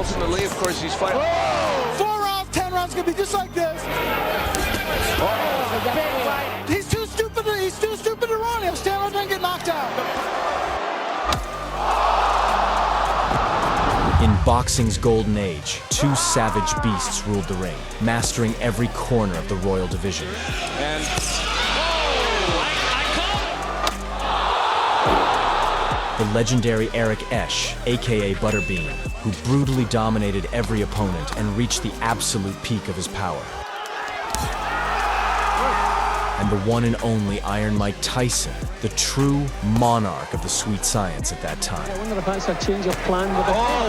ultimately, of course, he's fighting. Oh! 4 rounds, 10 rounds, gonna be just like this. Oh. He's too stupid to run. If Talon doesn't get knocked out. In boxing's golden age, two savage beasts ruled the ring, mastering every corner of the Royal Division. And The legendary Eric Esch, aka Butterbean, who brutally dominated every opponent and reached the absolute peak of his power. And the one and only Iron Mike Tyson, the true monarch of the sweet science at that time. I wonder if that's a change of plan with what a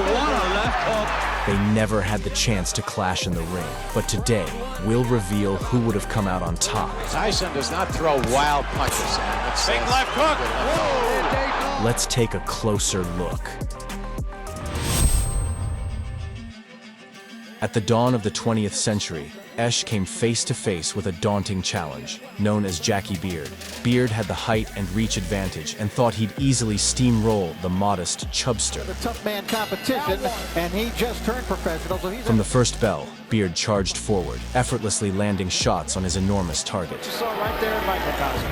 left hook. They never had the chance to clash in the ring, but today we'll reveal who would have come out on top. Tyson does not throw wild punches. Big left hook. Whoa. Let's take a closer look. At the dawn of the 20th century, Esch came face to face with a daunting challenge, known as Jackie Beard. Beard had the height and reach advantage and thought he'd easily steamroll the modest chubster. The tough man competition, and he just turned professional, so he's... From the first bell, Beard charged forward, effortlessly landing shots on his enormous target. You saw right there in microcosm.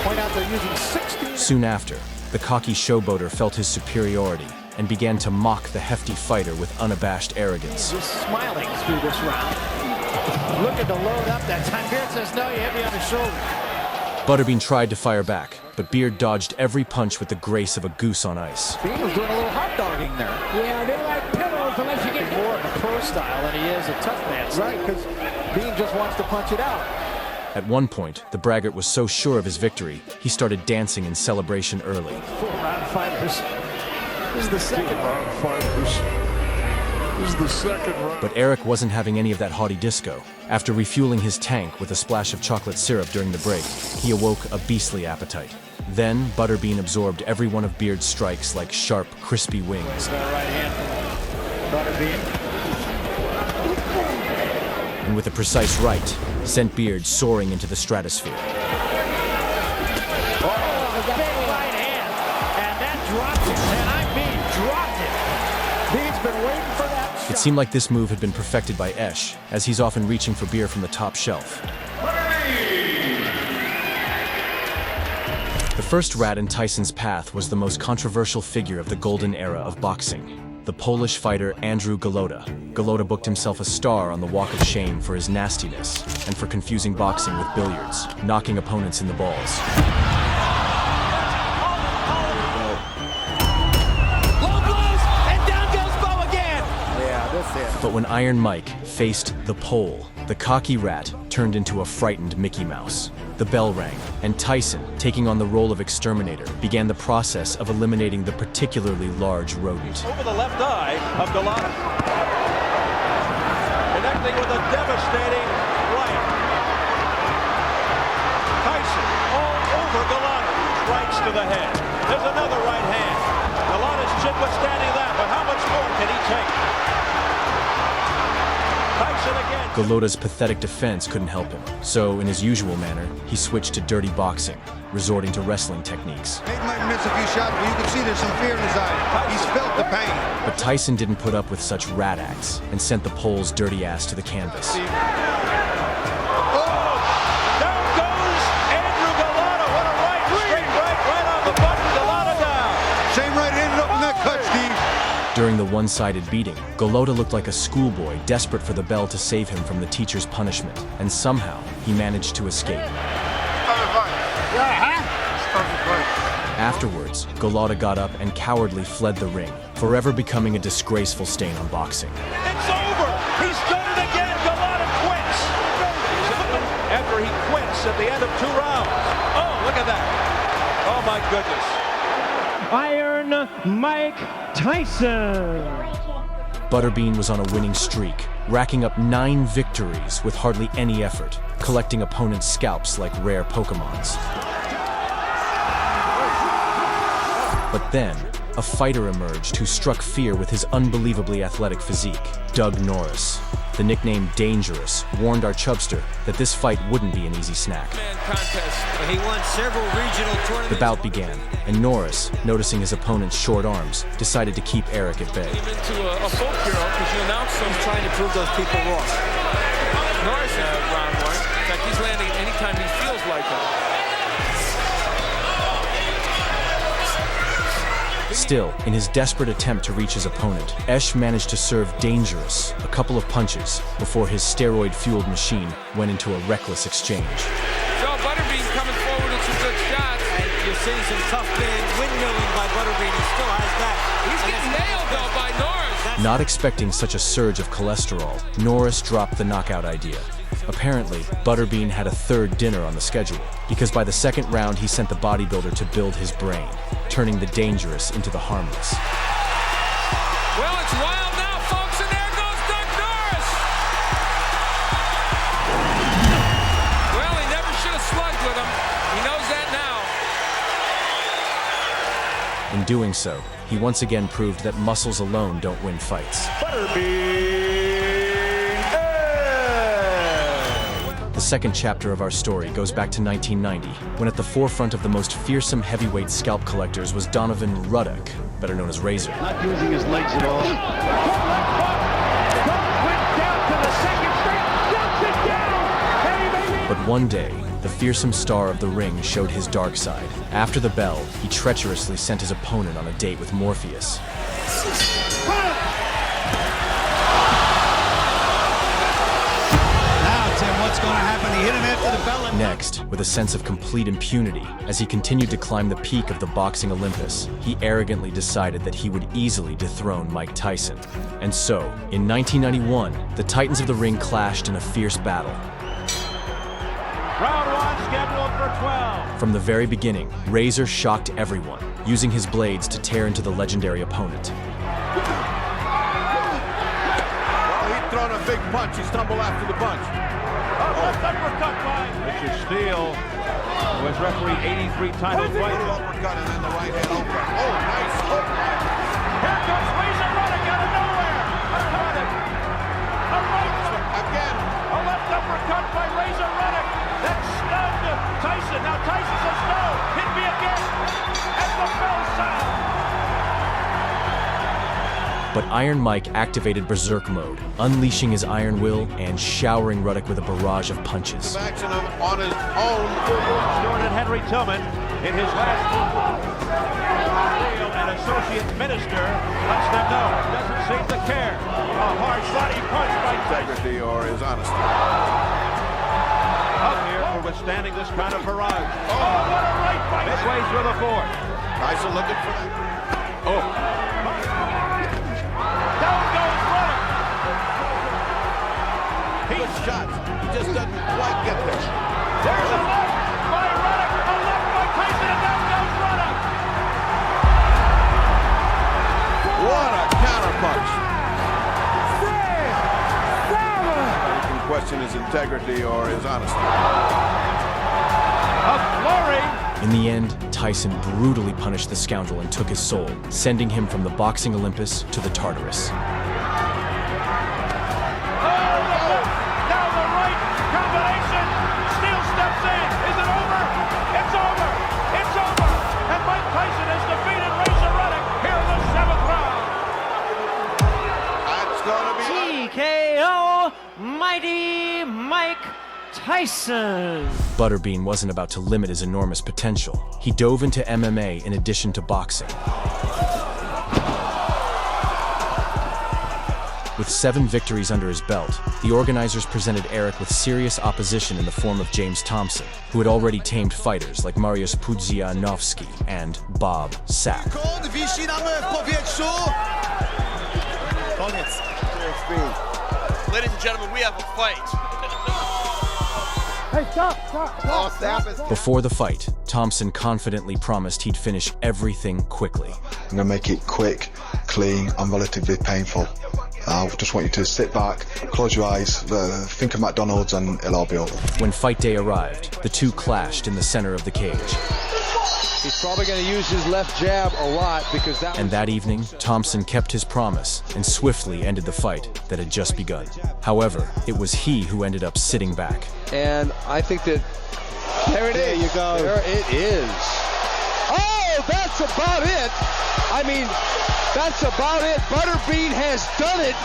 Point out they're using 16... Soon after, the cocky showboater felt his superiority and began to mock the hefty fighter with unabashed arrogance. Just smiling through this round. Looking to load up that time. Beard says, no, you hit me on the shoulder. Butterbean tried to fire back, but Beard dodged every punch with the grace of a goose on ice. Beard was doing a little hot dogging there. Yeah, they're like pillows unless you get More of a pro style than he is a tough man. Right, because Bean just wants to punch it out. At one point, the braggart was so sure of his victory, he started dancing in celebration early. 4-round fighters. This is the second round fighters. This is the second round. But Eric wasn't having any of that haughty disco. After refueling his tank with a splash of chocolate syrup during the break, he awoke a beastly appetite. Then, Butterbean absorbed every one of Beard's strikes like sharp, crispy wings. Right hand from Butterbean. And with a precise right, sent Beard soaring into the stratosphere. Right hand. And that dropped it. And I mean dropped it. Bean's been waiting for that shot. It seemed like this move had been perfected by Esch, as he's often reaching for beer from the top shelf. The first rat in Tyson's path was the most controversial figure of the golden era of boxing. The Polish fighter Andrew Golota. Golota booked himself a star on the Walk of Shame for his nastiness and for confusing boxing with billiards, knocking opponents in the balls. Low blows, and down goes Bo again. Yeah, that's it. But when Iron Mike faced the Pole, the cocky rat turned into a frightened Mickey Mouse. The bell rang, and Tyson, taking on the role of exterminator, began the process of eliminating the particularly large rodent. Over the left eye of Talon. Connecting with a devastating right. Tyson all over Talon. Rights to the head. There's another right hand. Talon's chin withstanding that, but how much more can he take? Tyson again. Golota's pathetic defense couldn't help him, so in his usual manner, he switched to dirty boxing, resorting to wrestling techniques. He might miss a few shots, but you can see there's some fear in his eye. He's felt the pain. But Tyson didn't put up with such rat acts and sent the Pole's dirty ass to the canvas. Down goes Andrew Golota. What a right, straight right on the button. Golota down. Same right ended up in that cut, Steve. During the one-sided beating, Golota looked like a schoolboy desperate for the bell to save him from the teacher's punishment, and somehow he managed to escape. Afterwards, Golota got up and cowardly fled the ring, forever becoming a disgraceful stain on boxing. It's over. He's done it again. Golota quits. After he quits at the end of 2 rounds. Oh, look at that. Oh, my goodness. Iron Mike Tyson. Butterbean was on a winning streak, racking up 9 victories with hardly any effort, collecting opponents' scalps like rare Pokémons. But then, a fighter emerged who struck fear with his unbelievably athletic physique, Doug Norris. The nickname Dangerous warned our chubster that this fight wouldn't be an easy snack. He won several regional tournaments. The bout began, and Norris, noticing his opponent's short arms, decided to keep Eric at bay. Into a folk hero because you announced him Trying to prove those people wrong. Norris is round one. In fact, he's landing anytime he feels like it. Still, in his desperate attempt to reach his opponent, Esch managed to serve Dangerous a couple of punches before his steroid-fueled machine went into a reckless exchange. So Butterbean coming forward with some good shots. And you're seeing some tough man windmilling by Butterbean. He still has that. He's getting nailed, though, by Norris. Not expecting such a surge of cholesterol, Norris dropped the knockout idea. Apparently, Butterbean had a third dinner on the schedule, because by the second round he sent the bodybuilder to build his brain, turning the dangerous into the harmless. Well, it's wild now, folks, and there goes Doug Norris. Well, he never should have slugged with him. He knows that now. In doing so, he once again proved that muscles alone don't win fights. The second chapter of our story goes back to 1990, when at the forefront of the most fearsome heavyweight scalp collectors was Donovan Ruddock, better known as Razor. Not using his legs at all. Went down to the second straight, jumps it down. But one day, the fearsome star of the ring showed his dark side. After the bell, he treacherously sent his opponent on a date with Morpheus. What's going to happen? He hit him after the bell. Next, with a sense of complete impunity, as he continued to climb the peak of the boxing Olympus, he arrogantly decided that he would easily dethrone Mike Tyson. And so, in 1991, the Titans of the ring clashed in a fierce battle. Round one scheduled for 12. From the very beginning, Razor shocked everyone, using his blades to tear into the legendary opponent. Well, he'd thrown a big punch. He stumbled after the punch. Uppercut by Richard Steele, who has refereed 83 title fights. Uppercut and then the right hand uppercut. Oh, nice. Here comes Razor Ruddock out of nowhere. Caught it. A right Again. A left uppercut by Razor Ruddock. That stunned Tyson. Now Tyson says no. Hit me again. At the bell sound. But Iron Mike activated Berserk mode, unleashing his iron will and showering Ruddock with a barrage of punches. Action on his own. Stewart and Henry Tillman in his last Steele, an associate minister, lets them know. Doesn't seem to care. A hard body punch by Integrity or his honesty. Up here for withstanding this kind of barrage. Oh, what a right by midway through the fourth. Tyson looking for that. Oh. Down goes Ruddock. Good shots. He just doesn't quite get there. There's a left by Ruddock. A left by Tyson, and down goes Ruddock. What a counterpunch. You can question his integrity or his honesty. A flurry. In the end, Tyson brutally punished the scoundrel and took his soul, sending him from the boxing Olympus to the Tartarus. Now the right combination. Steele steps in. Is it over? It's over. It's over. And Mike Tyson has defeated Razor Ruddock here in the 7th round. That's going to be TKO, Mighty Mike Tyson. Butterbean wasn't about to limit his enormous potential. He dove into MMA in addition to boxing. With 7 victories under his belt, the organizers presented Eric with serious opposition in the form of James Thompson, who had already tamed fighters like Mariusz Pudzianowski and Bob Sapp. Wisi nam w powietrzu. Koniec. Ladies and gentlemen, we have a fight. Hey, stop. Oh, Sapp is... Before the fight, Thompson confidently promised he'd finish everything quickly. I'm going to make it quick, clean, and relatively painful. I just want you to sit back, close your eyes, think of McDonald's, and it'll all be over. When fight day arrived, the two clashed in the center of the cage. He's probably going to use his left jab a lot because that. And that evening, Thompson kept his promise and swiftly ended the fight that had just begun. However, it was he who ended up sitting back. And I think that there it is. There you go. There it is. Oh, that's about it. I mean, that's about it. Butterbean has done it.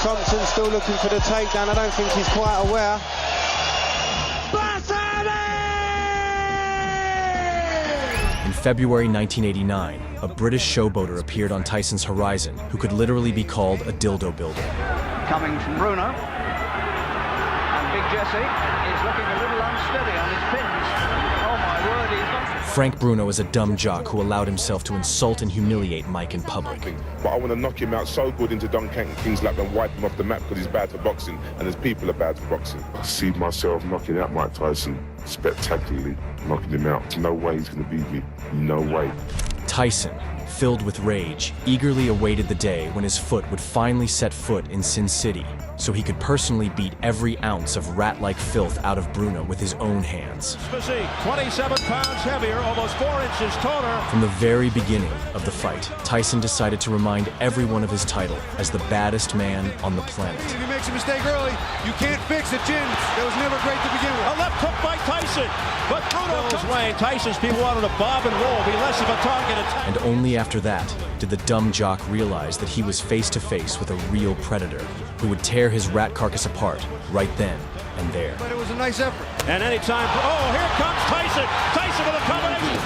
Thompson still looking for the takedown. I don't think he's quite aware. In February 1989, a British showboater appeared on Tyson's horizon who could literally be called a dildo builder. Coming from Bruno. And Big Jesse is looking a little unsteady on his pins. Oh my word, he's not... Frank Bruno is a dumb jock who allowed himself to insult and humiliate Mike in public. But I want to knock him out so good into Don King's lap and wipe him off the map because he's bad for boxing and his people are bad for boxing. I see myself knocking out Mike Tyson spectacularly, knocking him out. No way he's going to beat me. No way. Tyson, filled with rage, eagerly awaited the day when his foot would finally set foot in Sin City, so he could personally beat every ounce of rat-like filth out of Bruno with his own hands. Physique, 27 pounds heavier, almost 4 inches taller. From the very beginning of the fight, Tyson decided to remind everyone of his title as the baddest man on the planet. If he makes a mistake early, you can't fix it, Jin. That was never great to begin with. A left hook by Tyson, but Bruno goes away. Tyson's people wanted to bob and roll, be less of a target attack. And only after that did the dumb jock realize that he was face-to-face with a real predator who would tear his rat carcass apart right then and there. But it was a nice effort. And anytime, oh, here comes Tyson. Tyson with a combination.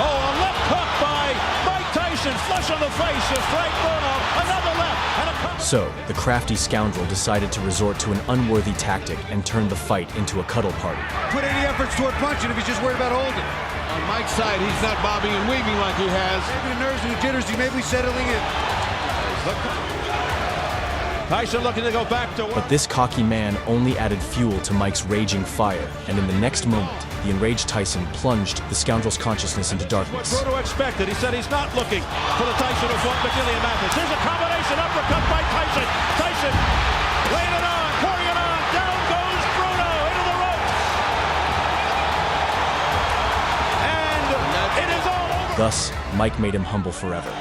Oh, a left hook by Mike Tyson, flush on the face of Frank Bruno. Another left and a combination. So, the crafty scoundrel decided to resort to an unworthy tactic and turn the fight into a cuddle party. Put any efforts toward punching if he's just worried about holding. On Mike's side, he's not bobbing and weaving like he has. Maybe the nerves and the jitters, he may be settling in. Tyson looking to go back to work. But this cocky man only added fuel to Mike's raging fire, and in the next moment, the enraged Tyson plunged the scoundrel's consciousness into darkness. What Bruno expected. He said he's not looking for the Tyson who fought McNeely and Mathis. Here's a combination uppercut by Tyson. Tyson laying it on, pouring it on. Down goes Bruno into the ropes. And it is all over. Thus, Mike made him humble forever.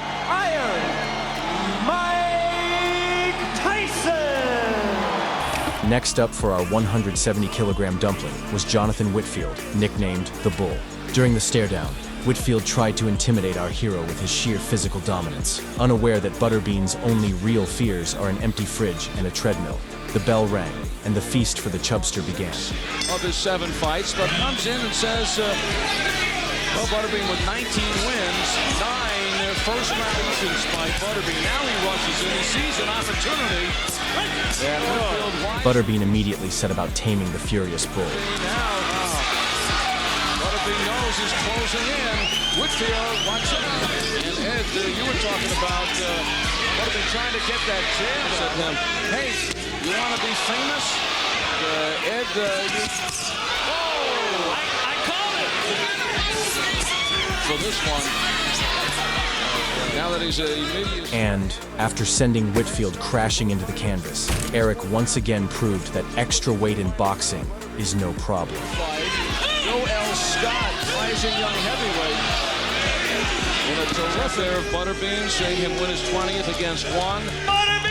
Next up for our 170-kilogram dumpling was Jonathan Whitfield, nicknamed the Bull. During the stare-down, Whitfield tried to intimidate our hero with his sheer physical dominance, unaware that Butterbean's only real fears are an empty fridge and a treadmill. The bell rang, and the feast for the chubster began. Of his 7 fights, but comes in and says, well, Butterbean with 19 wins, 9 first-round wins by Butterbean. Now he rushes in, he sees an opportunity. Butterbean immediately set about taming the furious bull. Butterbean knows he's closing in. Whitfield, watch it out. And Ed, you were talking about Butterbean trying to get that jab at him. Hey, you want to be famous? Ed, I called it! for this one. Now that he's immediate. And, after sending Whitfield crashing into the canvas, Eric once again proved that extra weight in boxing is no problem. Joe L. Scott, rising young heavyweight. In a terrific there of Butterbean, seeing him win his 20th against Juan. Butterbean!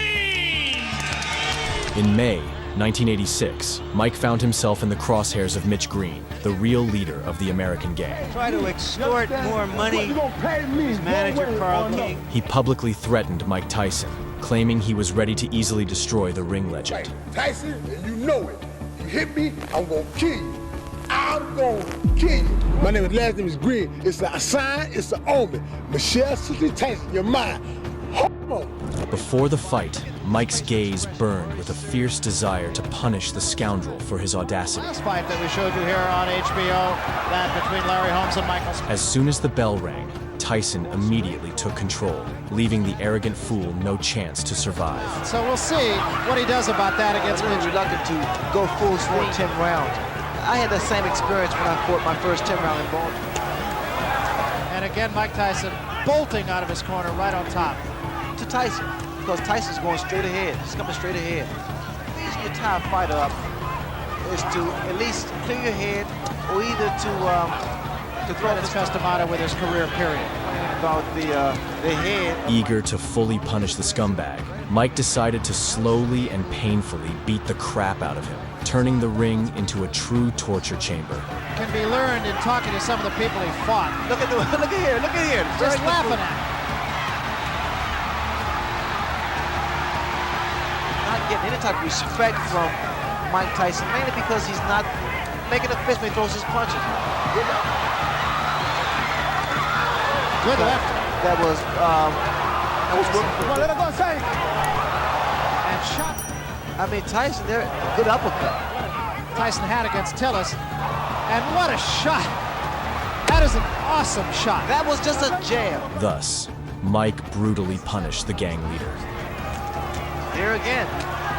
In May 1986, Mike found himself in the crosshairs of Mitch Green, the real leader of the American gang. Try to extort more money. His manager, Carl King. He publicly threatened Mike Tyson, claiming he was ready to easily destroy the ring legend. Tyson, and you know it. You hit me, I'm going to kill you. I'm going to kill you. My last name is Green. It's a sign, it's an omen. Michelle City Tyson, you're mine. Before the fight, Mike's gaze burned with a fierce desire to punish the scoundrel for his audacity. Last fight that we showed you here on HBO, that between Larry Holmes and Michael Smith. As soon as the bell rang, Tyson immediately took control, leaving the arrogant fool no chance to survive. So we'll see what he does about that against I'm really reluctant to go full swing 10 rounds. I had that same experience when I fought my first 10 round in Baltimore. And again, Mike Tyson bolting out of his corner right on top. To Tyson, because Tyson's going straight ahead. He's coming straight ahead. The reason you tie a fighter up is to at least clear your head, or either to throw his Customato with his career period. About the head. Eager to fully punish the scumbag, Mike decided to slowly and painfully beat the crap out of him, turning the ring into a true torture chamber. Can be learned in talking to some of the people he fought. Look at here. Just laughing at him. Not getting any type of respect from Mike Tyson, mainly because he's not making a fist when he throws his punches. Good left. That was Let it go, say. And shot. I mean, Tyson there, good uppercut. Tyson had against Tillis. And what a shot. That is an awesome shot. That was just a jab. Thus, Mike brutally punished the gang leader. Here again.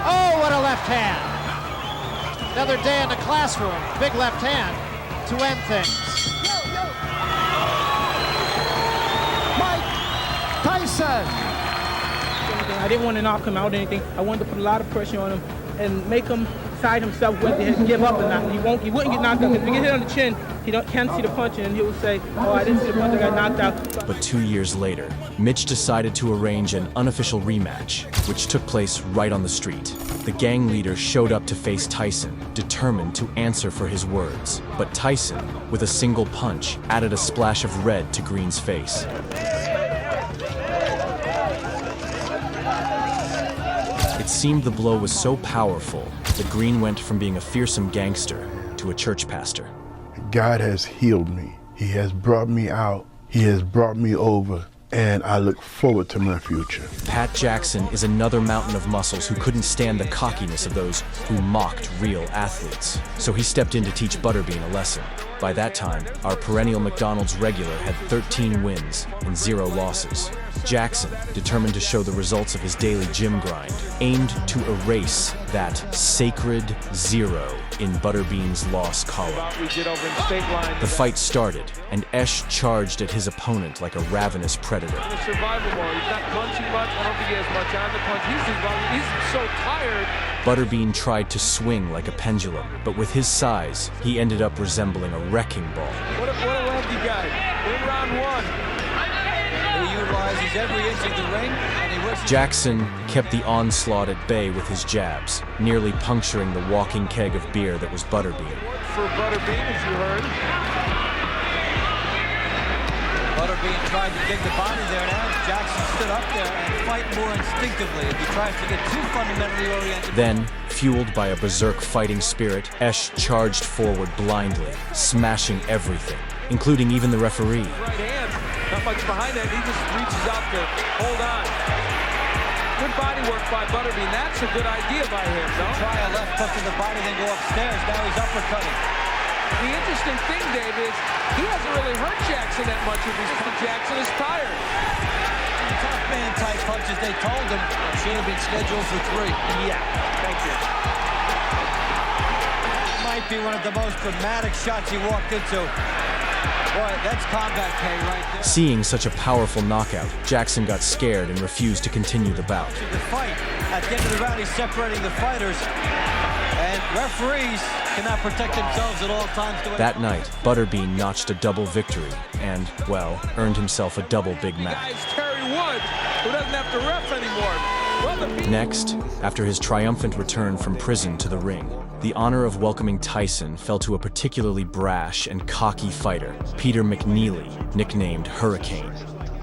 Oh, what a left hand. Another day in the classroom. Big left hand to end things. Tyson. I didn't want to knock him out or anything. I wanted to put a lot of pressure on him and make him decide himself whether to give up or not. He wouldn't get knocked out because if he get hit on the chin, he can't see the punch and he will say, "Oh, I didn't see the punch, I got knocked out." But 2 years later, Mitch decided to arrange an unofficial rematch, which took place right on the street. The gang leader showed up to face Tyson, determined to answer for his words. But Tyson, with a single punch, added a splash of red to Green's face. It seemed the blow was so powerful that Green went from being a fearsome gangster to a church pastor. God has healed me. He has brought me out. He has brought me over, and I look forward to my future. Pat Jackson is another mountain of muscles who couldn't stand the cockiness of those who mocked real athletes. So he stepped in to teach Butterbean a lesson. By that time, our perennial McDonald's regular had 13 wins and 0 losses. Jackson, determined to show the results of his daily gym grind, aimed to erase that sacred 0 in Butterbean's loss column. The fight started, and Esh charged at his opponent like a ravenous predator. In a survival mode, he's not punching much. I don't think he has much on the punch. He's so tired. Butterbean tried to swing like a pendulum, but with his size, he ended up resembling a wrecking ball. What a lefty guy. In round 1. He utilizes every inch of the ring, and he wishes. Jackson kept the onslaught at bay with his jabs, nearly puncturing the walking keg of beer that was Butterbean. For Butterbean, as you heard. Butterbean tried to dig the body there now. Jackson stood up there and fight more instinctively if he tries to get too fundamentally oriented. Then, fueled by a berserk fighting spirit, Esh charged forward blindly, smashing everything, including even the referee. Right hand, not much behind that. He just reaches out to hold on. Good body work by Butterbean. That's a good idea by him, no? Try a left hook to the body, then go upstairs. Now he's uppercutting. The interesting thing, Dave, is he hasn't really hurt Jackson that much with his punch. Jackson is tired. Tough man type punches, they told him. Should have been scheduled for 3. Yeah, thank you. Might be one of the most dramatic shots he walked into. Boy, that's combat pay right there. Seeing such a powerful knockout, Jackson got scared and refused to continue the bout. The fight, at the end of the round, he's separating the fighters. And referees cannot protect themselves at all times. That night, Butterbean notched a double victory and, well, earned himself a double Big Mac. The guy's Terry Wood, who doesn't have to ref anymore. Well, Next, after his triumphant return from prison to the ring, the honor of welcoming Tyson fell to a particularly brash and cocky fighter, Peter McNeely, nicknamed Hurricane.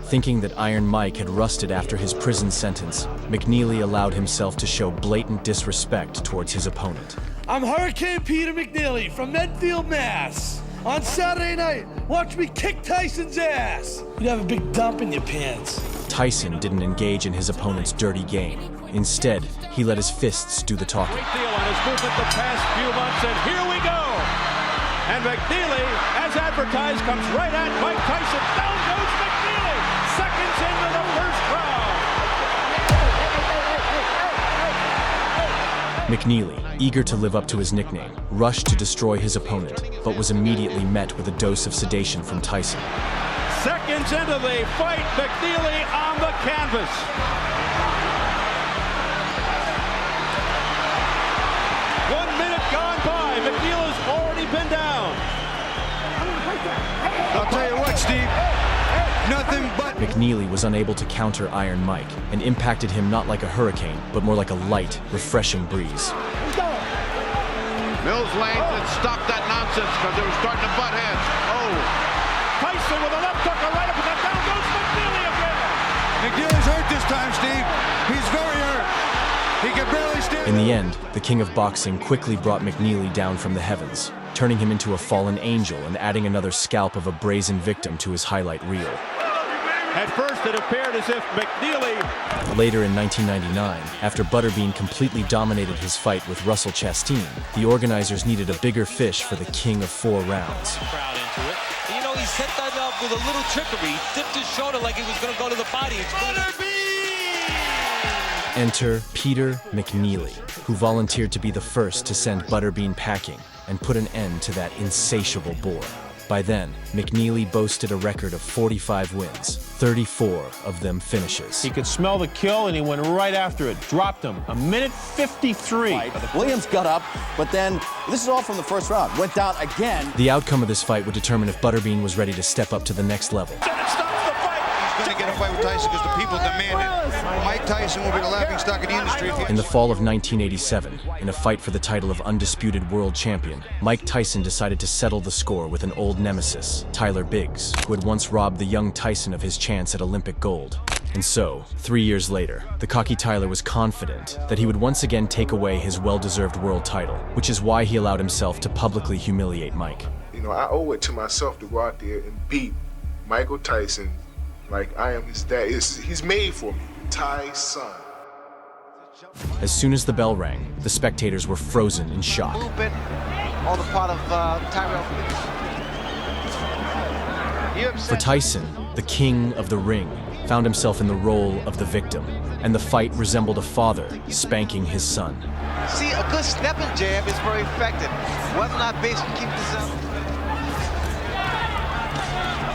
Thinking that Iron Mike had rusted after his prison sentence, McNeely allowed himself to show blatant disrespect towards his opponent. I'm Hurricane Peter McNeely from Medfield, Mass. On Saturday night, watch me kick Tyson's ass. You have a big dump in your pants. Tyson didn't engage in his opponent's dirty game. Instead, he let his fists do the talking. Great deal on his movement the past few months, and here we go. And McNeely, as advertised, comes right at Mike Tyson. Down goes McNeely. Seconds into the first round. McNeely, eager to live up to his nickname, rushed to destroy his opponent, but was immediately met with a dose of sedation from Tyson. Seconds into the fight, McNeely on the canvas. One minute gone by. McNeely's already been down. I'll tell you what, Steve. Nothing but... McNeely was unable to counter Iron Mike and impacted him not like a hurricane, but more like a light, refreshing breeze. Mills lanes and stopped that nonsense because they were starting to butt heads. Oh. Tyson with a left hook right up, and down goes McNeely again. McNeely's hurt this time, Steve. He's very hurt. He can barely stand. In the end, the king of boxing quickly brought McNeely down from the heavens, turning him into a fallen angel and adding another scalp of a brazen victim to his highlight reel. At first, it appeared as if McNeely... Later in 1999, after Butterbean completely dominated his fight with Russell Chastain, the organizers needed a bigger fish for the king of 4 rounds. Crowd into it. You know, he set that up with a little trickery. He dipped his shoulder like he was going to go to the body. Enter Peter McNeely, who volunteered to be the first to send Butterbean packing and put an end to that insatiable boar. By then, McNeely boasted a record of 45 wins, 34 of them finishes. He could smell the kill, and he went right after it. Dropped him. 1:53. Williams got up, but then, this is all from the first round, went down again. The outcome of this fight would determine if Butterbean was ready to step up to the next level. He's going to get a fight with Tyson because the people demand it. Mike Tyson will be the laughingstock of the industry. In the fall of 1987, in a fight for the title of undisputed world champion, Mike Tyson decided to settle the score with an old nemesis, Tyler Biggs, who had once robbed the young Tyson of his chance at Olympic gold. And so, 3 years later, the cocky Tyler was confident that he would once again take away his well-deserved world title, which is why he allowed himself to publicly humiliate Mike. You know, I owe it to myself to go out there and beat Michael Tyson like I am his dad. He's made for me. Tyson. As soon as the bell rang, the spectators were frozen in shock. Movement on the part of Tyrell. For Tyson, the king of the ring, found himself in the role of the victim, and the fight resembled a father spanking his son. See, a good stepping jab is very effective. Whether or not Biggs can keep this up.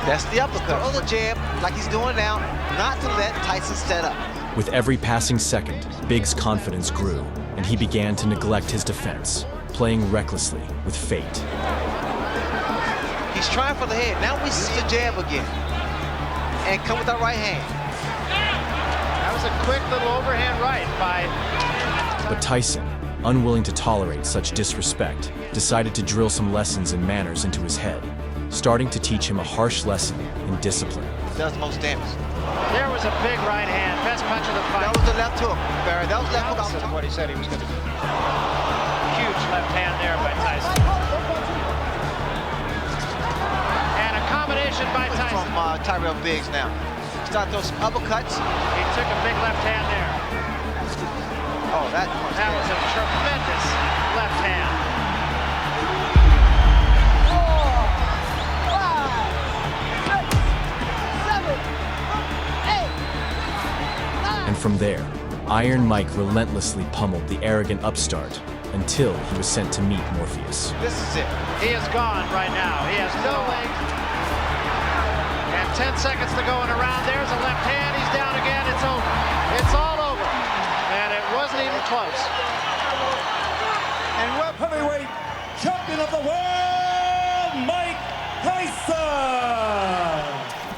That's the uppercut. Throw the jab like he's doing now, not to let Tyson set up. With every passing second, Biggs' confidence grew, and he began to neglect his defense, playing recklessly with fate. He's trying for the head. Now we see the jab again. And come with that right hand. That was a quick little overhand right by... But Tyson, unwilling to tolerate such disrespect, decided to drill some lessons and manners into his head, starting to teach him a harsh lesson in discipline. Does the most damage. There was a big right hand, best punch of the fight. That was the left hook, Barry. That was left hook. That was what he said he was going to do. Huge left hand there by Tyson. And a combination by Tyson. From Tyrell Biggs now. Start those uppercuts. He took a big left hand there. Oh, that was a tremendous left hand. And from there, Iron Mike relentlessly pummeled the arrogant upstart until he was sent to meet Morpheus. This is it. He is gone right now. He has no legs. And 10 seconds to go in a round. There's a left hand. He's down again. It's over. It's all over. And it wasn't even close. And world heavyweight champion of the world, Mike Tyson!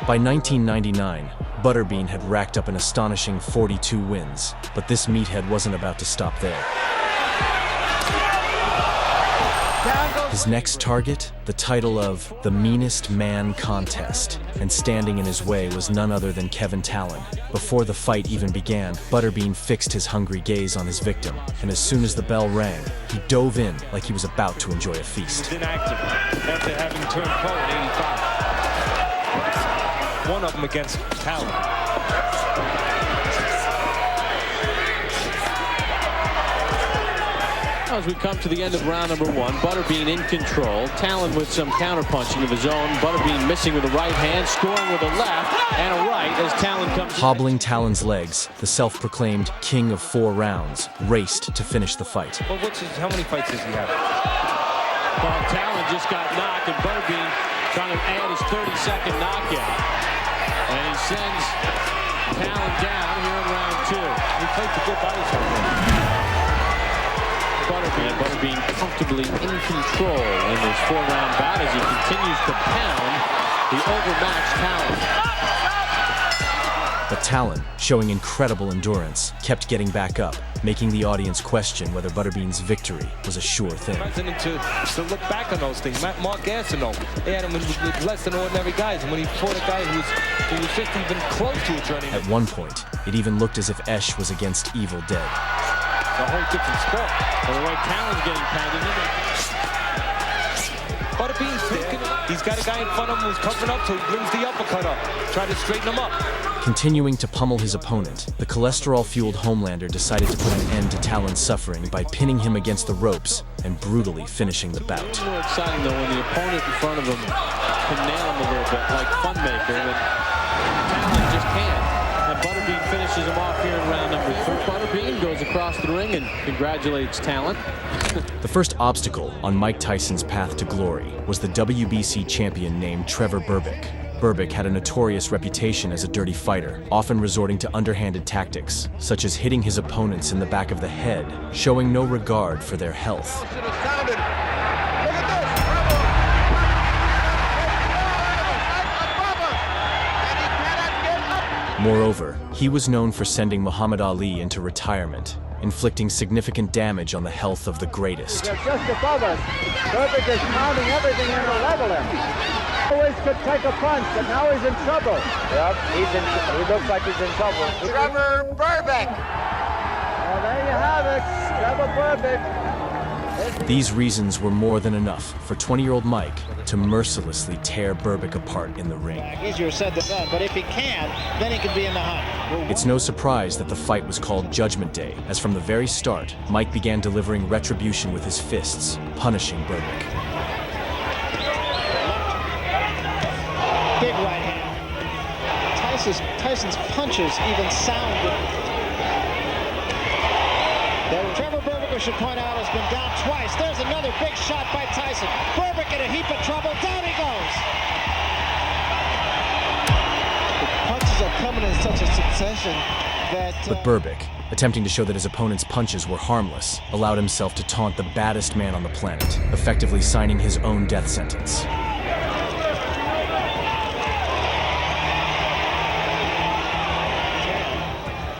By 1999, Butterbean had racked up an astonishing 42 wins, but this meathead wasn't about to stop there. His next target, the title of the Meanest Man Contest, and standing in his way was none other than Kevin Talon. Before the fight even began, Butterbean fixed his hungry gaze on his victim, and as soon as the bell rang, he dove in like he was about to enjoy a feast. Inactive after having turned pro at 85. One of them against Talon. As we come to the end of round number 1, Butterbean in control. Talon with some counterpunching of his own. Butterbean missing with a right hand, scoring with a left and a right as Talon comes in. Hobbling Talon's legs, the self-proclaimed king of 4 rounds raced to finish the fight. Well, how many fights does he have? Well, Talon just got knocked, and Butterbean trying to add his 30-second knockout. And he sends Talon down here in round 2. He played the good body shot. Butterbean And Butterbean comfortably in control in this 4-round bout as he continues to pound the overmatched Talon. But Talon, showing incredible endurance, kept getting back up, making the audience question whether Butterbean's victory was a sure thing. To look back on those things. Mark Gastineau, they had him with less than ordinary guys, and when he fought a guy who was just even close to a journeyman. At one point, it even looked as if Esh was against Evil Dead. It's a whole different sport. Well, the way Talon's getting pounded in. Butterbean's thinking he's got a guy in front of him who's covering up, so he brings the uppercut up, try to straighten him up. Continuing to pummel his opponent, the cholesterol-fueled Homelander decided to put an end to Talon's suffering by pinning him against the ropes and brutally finishing the bout. It's more exciting, though, when the opponent in front of him can nail him a little bit, like Funmaker, and Talon just can't. And Butterbean finishes him off here in round number 3. Butterbean goes across the ring and congratulates Talon. The first obstacle on Mike Tyson's path to glory was the WBC champion named Trevor Berbick. Berbick had a notorious reputation as a dirty fighter, often resorting to underhanded tactics, such as hitting his opponents in the back of the head, showing no regard for their health. Moreover, he was known for sending Muhammad Ali into retirement, inflicting significant damage on the health of the greatest. They're just above us. Berbick is pounding everything in to level him. Always could take a punch, but now he's in trouble. Yep, he looks like he's in trouble. Trevor Berbick. Well, there you have it, Trevor Berbick. These reasons were more than enough for 20-year-old Mike to mercilessly tear Berbick apart in the ring. Easier said than done, but if he can, then he can be in the hunt. It's no surprise that the fight was called Judgment Day, as from the very start, Mike began delivering retribution with his fists, punishing Berbick. Big right hand. Tyson's punches even sound. Trevor Berbick, we should point out, has been down twice. There's another big shot by Tyson. Berbick in a heap of trouble. Down he goes. The punches are coming in such a succession that... But Berbick, attempting to show that his opponent's punches were harmless, allowed himself to taunt the baddest man on the planet, effectively signing his own death sentence.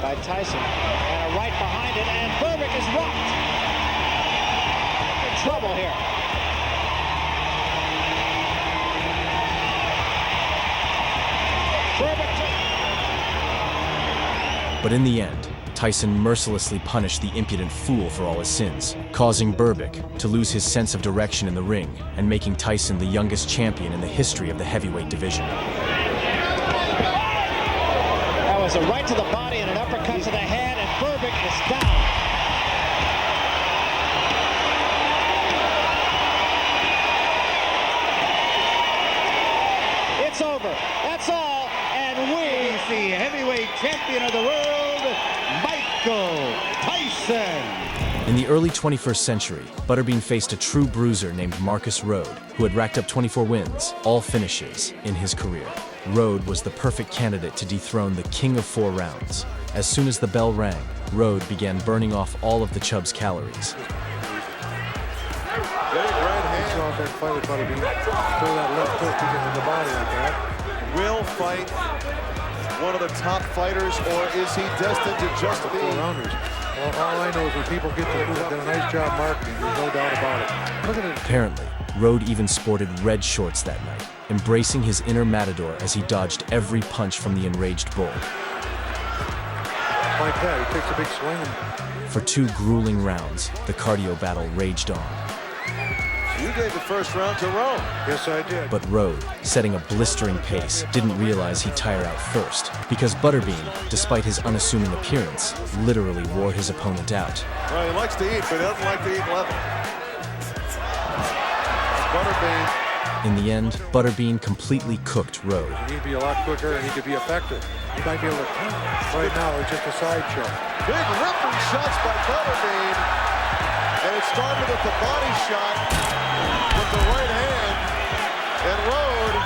By Tyson, and a right behind it, and Berbick is rocked. In trouble here. But in the end, Tyson mercilessly punished the impudent fool for all his sins, causing Berbick to lose his sense of direction in the ring and making Tyson the youngest champion in the history of the heavyweight division. That was a right to the body and an uppercut to the head, and Berbick is down. It's over. That's all, and we see heavyweight champion of the world, Michael Tyson. In the early 21st century, Butterbean faced a true bruiser named Rhode, who had racked up 24 wins, all finishes, in his career. Rhode was the perfect candidate to dethrone the king of 4 rounds. As soon as the bell rang, Rhode began burning off all of the Chubb's calories. Big right hand off that fight with Butterbean. Throw that left hook into the body like that. Will fight one of the top fighters, or is he destined to just be 4-rounders? Well, all I know is when people get to do a nice job marketing, there's no doubt about it. Look at it. Apparently, Rhode even sported red shorts that night, embracing his inner matador as he dodged every punch from the enraged bull. Like that, he takes a big swing. For 2 grueling rounds, the cardio battle raged on. You gave the first round to Rhode. Yes, I did. But Rhode, setting a blistering pace, didn't realize he'd tire out first, because Butterbean, despite his unassuming appearance, literally wore his opponent out. Well, he likes to eat, but he doesn't like to eat level. Butterbean. In the end, Butterbean completely cooked Rhode. He'd be a lot quicker and he could be effective. He might be able to right now, it's just a sideshow. Big ripping shots by Butterbean. And it started with the body shot with the right hand. And Rhode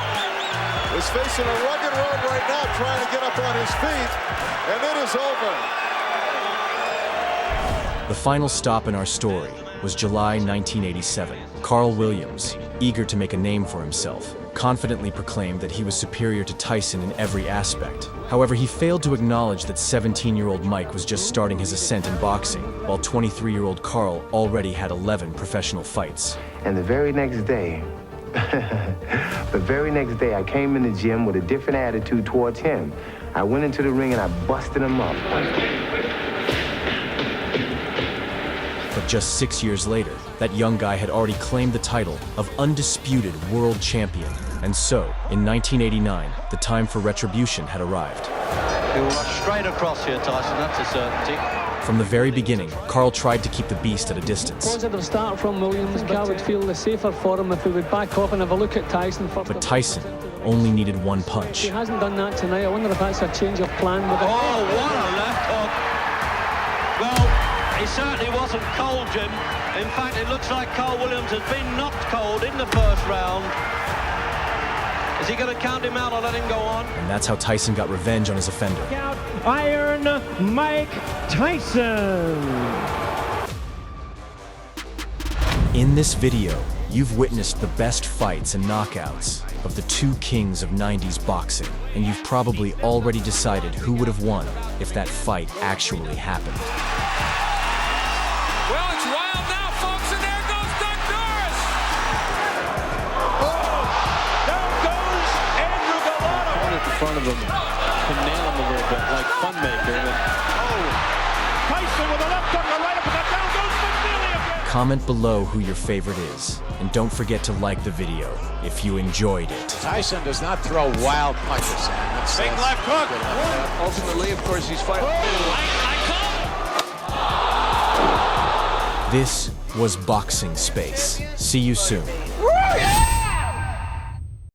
is facing a rugged road right now, trying to get up on his feet. And it is over. The final stop in our story was July 1987. Carl Williams, eager to make a name for himself, confidently proclaimed that he was superior to Tyson in every aspect. However, he failed to acknowledge that 17-year-old Mike was just starting his ascent in boxing, while 23-year-old Carl already had 11 professional fights. And the very next day, I came in the gym with a different attitude towards him. I went into the ring and I busted him up. But just 6 years later, that young guy had already claimed the title of undisputed world champion. And so, in 1989, the time for retribution had arrived. He'll rush straight across here, Tyson, that's a certainty. From the very beginning, Carl tried to keep the beast at a distance. Positive start from Williams. Carl would feel the safer for him if he would back off and have a look at Tyson first. But Tyson only needed one punch. He hasn't done that tonight. I wonder if that's a change of plan. With it. Oh, what a left hook. Well, he certainly wasn't cold, Jim. In fact, it looks like Carl Williams has been knocked cold in the first round. Is he going to count him out or let him go on? And that's how Tyson got revenge on his offender. Out Iron Mike Tyson. In this video, you've witnessed the best fights and knockouts of the two kings of 90s boxing, and you've probably already decided who would have won if that fight actually happened. Well, it's wild now, folks, and there goes Doug Norris. Down goes Andrew Galotta. Point at the front of him can nail him a little bit, like Funmaker. Tyson with a left hook, a right uppercut. Down goes McNeely again. Comment below who your favorite is, and don't forget to like the video if you enjoyed it. Tyson does not throw wild punches. Big left hook. Ultimately, of course, he's fighting. This was Boxing Space. See you soon. Yeah!